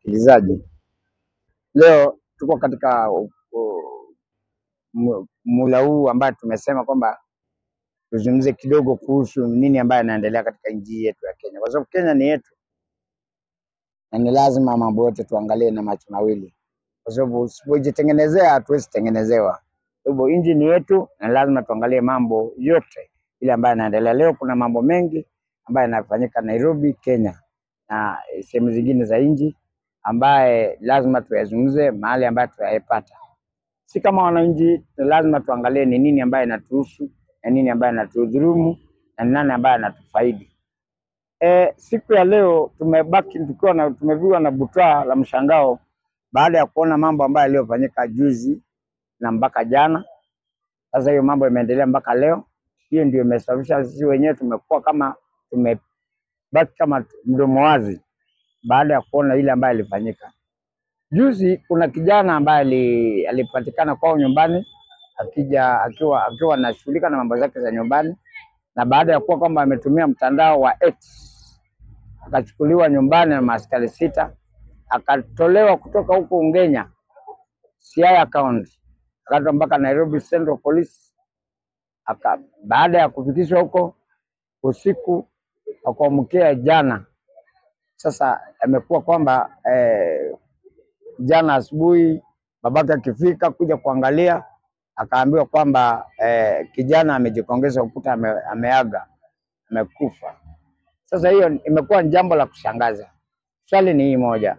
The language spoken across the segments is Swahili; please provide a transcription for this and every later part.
Msikilizaji, leo tuko katika mula huu ambaye tumesema kwamba tuzungumze kidogo kuhusu nini ambaye anaendelea katika nchi yetu ya Kenya, kwa sababu Kenya ni yetu na ni lazima mambo yote tuangalie na macho mawili, kwa sababu usipojitengenezea hatuwezi tengenezewa. Kwa hivyo nchi ni yetu na lazima tuangalie mambo yote ile ambayo yanaendelea. Leo kuna mambo mengi ambayo yanafanyika Nairobi, Kenya na sehemu zingine za nchi ambaye lazima tuyazungumze mahali ambayo tuyapata. Si kama wananchi lazima tuangalie ni nini ambaye inatuhusu na nini ambaye inatudhulumu na nani ambaye anatufaidi. Siku ya leo tumebaki tumeviwa na butwaa la mshangao baada ya kuona mambo ambayo yaliyofanyika juzi na mpaka jana. Sasa hiyo mambo imeendelea mpaka leo. Hiyo ndio imesababisha sisi wenyewe tumekuwa kama tumebaki kama mdomo wazi baada ya kuona ile ambayo ilifanyika. Juzi kuna kijana ambaye alipatikana kwao nyumbani akiwa anashughulika na mambo zake za nyumbani, na baada ya kuwa kwamba ametumia mtandao wa X akachukuliwa nyumbani na maaskari 6, akatolewa kutoka huko Ungenya Siaya County akatoka mpaka Nairobi Central Police. Baada ya kufikishwa huko usiku akaamkia jana. Sasa amekuwa kwamba jana asubuhi babake akifika kuja kuangalia akaambiwa kwamba kijana amejikongeza ukuta, ameaga, amekufa. Sasa hiyo imekuwa jambo la kushangaza. Swali ni hii moja.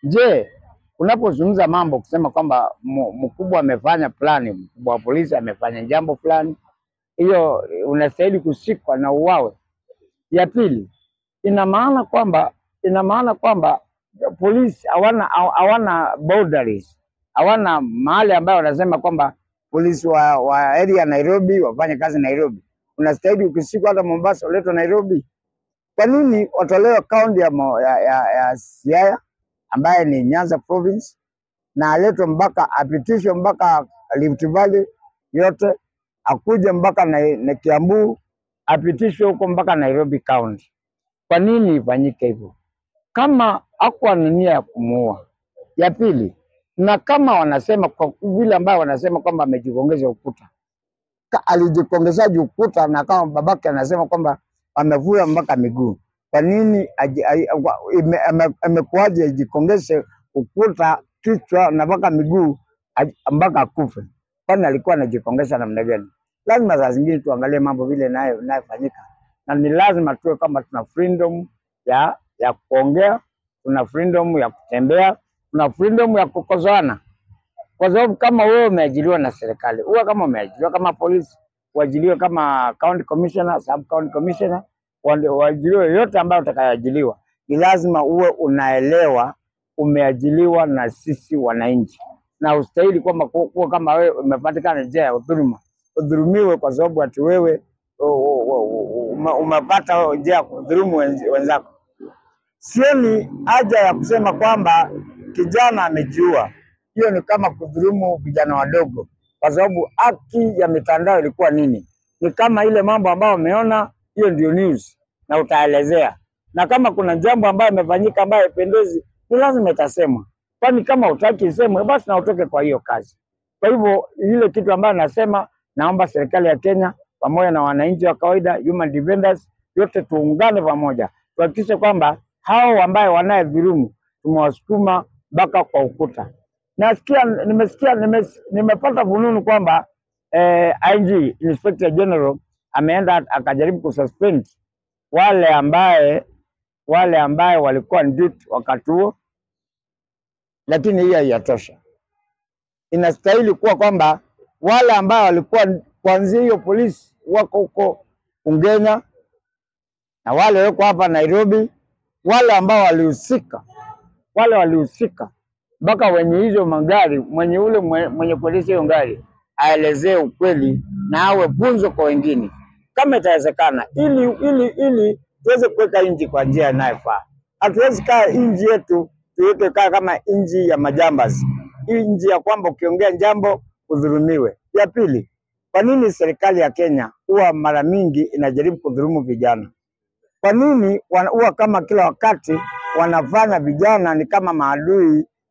Je, unapozungumza mambo kusema kwamba mkubwa amefanya fulani, mkubwa wa polisi amefanya jambo fulani, hiyo unastahili kushikwa na uwawe? Ya pili, ina maana kwamba polisi hawana boundaries, hawana mahali ambayo wanasema kwamba polisi wa area Nairobi wafanye kazi Nairobi. Unastahili ukishikwa hata Mombasa uletwe Nairobi. Kwa nini watolewe kaunti ya Siaya ambaye ni Nyanza province na aletwe mpaka apitishwe mpaka Rift Valley yote, akuje mpaka na Kiambu, apitishwe huko mpaka Nairobi county? Kwa nini ifanyike hivyo kama hakuwa na nia ya kumuua? Ya pili, na kama wanasema kwa vile ambao wanasema kwamba amejikongeza ukuta, alijikongezaje ukuta? Na kama babake anasema kwamba amevua mpaka miguu, kwa nini amekuaje ajikongeze ukuta kichwa na mpaka miguu mpaka akufe? Kwani alikuwa anajikongeza namna gani? Lazima saa zingine tuangalie mambo vile inayofanyika, na ni lazima tuwe kama tuna freedom ya kuongea, tuna freedom ya kutembea, tuna freedom ya kukosoana. Kwa sababu kama wewe umeajiriwa na serikali, uwe kama umeajiriwa kama polisi, uajiriwe kama county commissioner, sub county commissioner, uajiriwe yote ambayo utakayoajiriwa, ni lazima uwe unaelewa umeajiriwa na sisi wananchi, na ustahili kwamba kuwa kama wewe umepatikana njia ya udhuluma udhulumiwe kwa sababu ati wewe umepata njia ya kudhulumu wenzako. Sioni haja ya kusema kwamba kijana amejiua. Hiyo ni kama kudhulumu vijana wadogo, kwa sababu haki ya mitandao ilikuwa nini? Ni kama ile mambo ambayo umeona, hiyo ndio news na utaelezea. Na kama kuna jambo ambayo imefanyika ambayo haipendezi, ni lazima itasemwa. Kwani kama hutaki isemwe, basi na utoke kwa hiyo kazi. Kwa hivyo ile kitu ambayo nasema, naomba serikali ya Kenya pamoja na wananchi wa kawaida, human defenders, yote tuungane pamoja, tuhakikishe kwamba hao ambao wanayedhulumu tumewasukuma mpaka kwa ukuta. Nimepata fununu kwamba IG Inspector General ameenda akajaribu kususpend wale ambaye walikuwa duty wakati huo, lakini hiyo haijatosha. Inastahili kuwa kwamba wale ambao walikuwa kuanzia hiyo polisi wako huko Ungenya na wale wako hapa Nairobi, wale ambao walihusika mpaka wenye hizo magari, mwenye polisi hiyo gari aelezee ukweli na awe funzo kwa wengine kama itawezekana, ili tuweze kuweka nchi kwa njia inayofaa. Hatuwezi kaa nchi yetu tuweke kama nchi ya majambazi, nchi ya kwamba ukiongea jambo udhulumiwe. Ya pili, kwa nini serikali ya Kenya huwa mara mingi inajaribu kudhulumu vijana? Kwa nini huwa kama kila wakati wanafanya vijana ni kama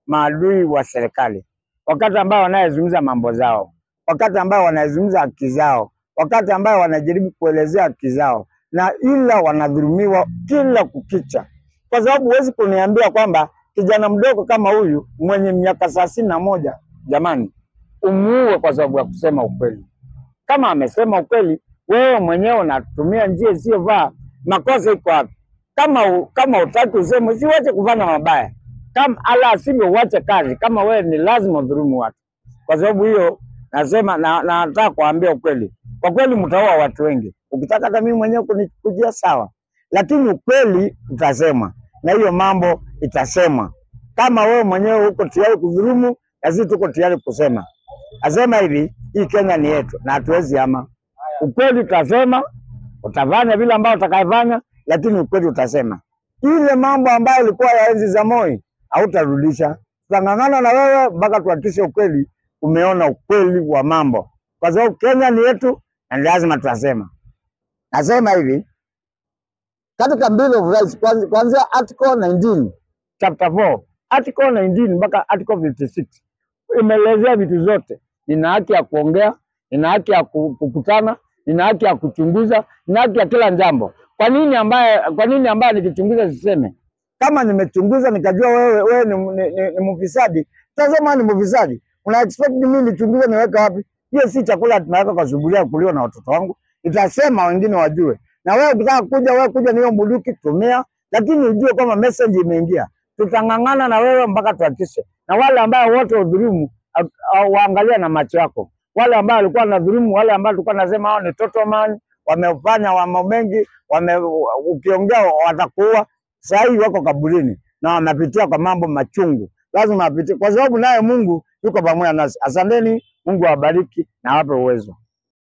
maadui wa serikali, wakati ambao wanayezungumza mambo zao, wakati ambao wanazungumza haki zao, wakati ambao wanajaribu kuelezea haki zao, na ila wanadhulumiwa kila kukicha. Kwa sababu huwezi kuniambia kwamba kijana mdogo kama huyu mwenye miaka 31 jamani, umuue kwa sababu ya kusema ukweli. Kama amesema ukweli, wewe mwenyewe unatumia njia isiyofaa, makosa iko wapi? Kama utaki useme, usiwache kufanya mabaya. Kama ala sivyo uache kazi. Kama wewe ni lazima udhulumu watu. Kwa sababu hiyo nasema na nataka kuambia ukweli. Kwa kweli mtaoa watu wengi. Ukitaka hata mimi mwenyewe kunikujia sawa. Lakini ukweli utasema na hiyo mambo itasema. Kama wewe mwenyewe uko tayari kudhulumu, na sisi tuko tayari kusema. Nasema hivi, hii Kenya ni yetu na hatuwezi ama. Ukweli utasema, utafanya vile ambao utakayofanya, lakini ukweli utasema. Ile mambo ambayo ilikuwa ya enzi za Moi hautarudisha. Tutang'ang'ana na wewe mpaka tuhakikishe ukweli umeona ukweli wa mambo. Kwa sababu Kenya ni yetu na lazima tutasema. Nasema hivi, katika Bill of Rights kuanzia article 19 chapter 4 article 19 mpaka article 56 imeelezea vitu zote. Nina haki ya kuongea, nina haki ya kukutana, nina haki ya kuchunguza, nina haki ya kila jambo. Kwa nini ambaye nikichunguza siseme? Kama nimechunguza nikajua wewe ni mfisadi, tasema ni mfisadi. Una expect mimi nichunguze niweke wapi? Hiyo si chakula tunaweka kwa sufuria kuliwa na watoto wangu. Itasema wengine wajue. Na wewe ukitaka kuja niyo bunduki tumia, lakini ujue kama message imeingia. Tutang'ang'ana na wewe mpaka tuhakikishe. Na wale ambao wote udhulumu waangalia na macho yako. Wale ambao walikuwa na dhulumu, wale ambao tulikuwa nasema hao ni total man, wamefanya mambo mengi, ukiongea watakuua. Sasa hivi wako kaburini na wanapitia kwa mambo machungu. Lazima apitie kwa sababu naye Mungu yuko pamoja nasi. Asanteni, Mungu awabariki na awape uwezo.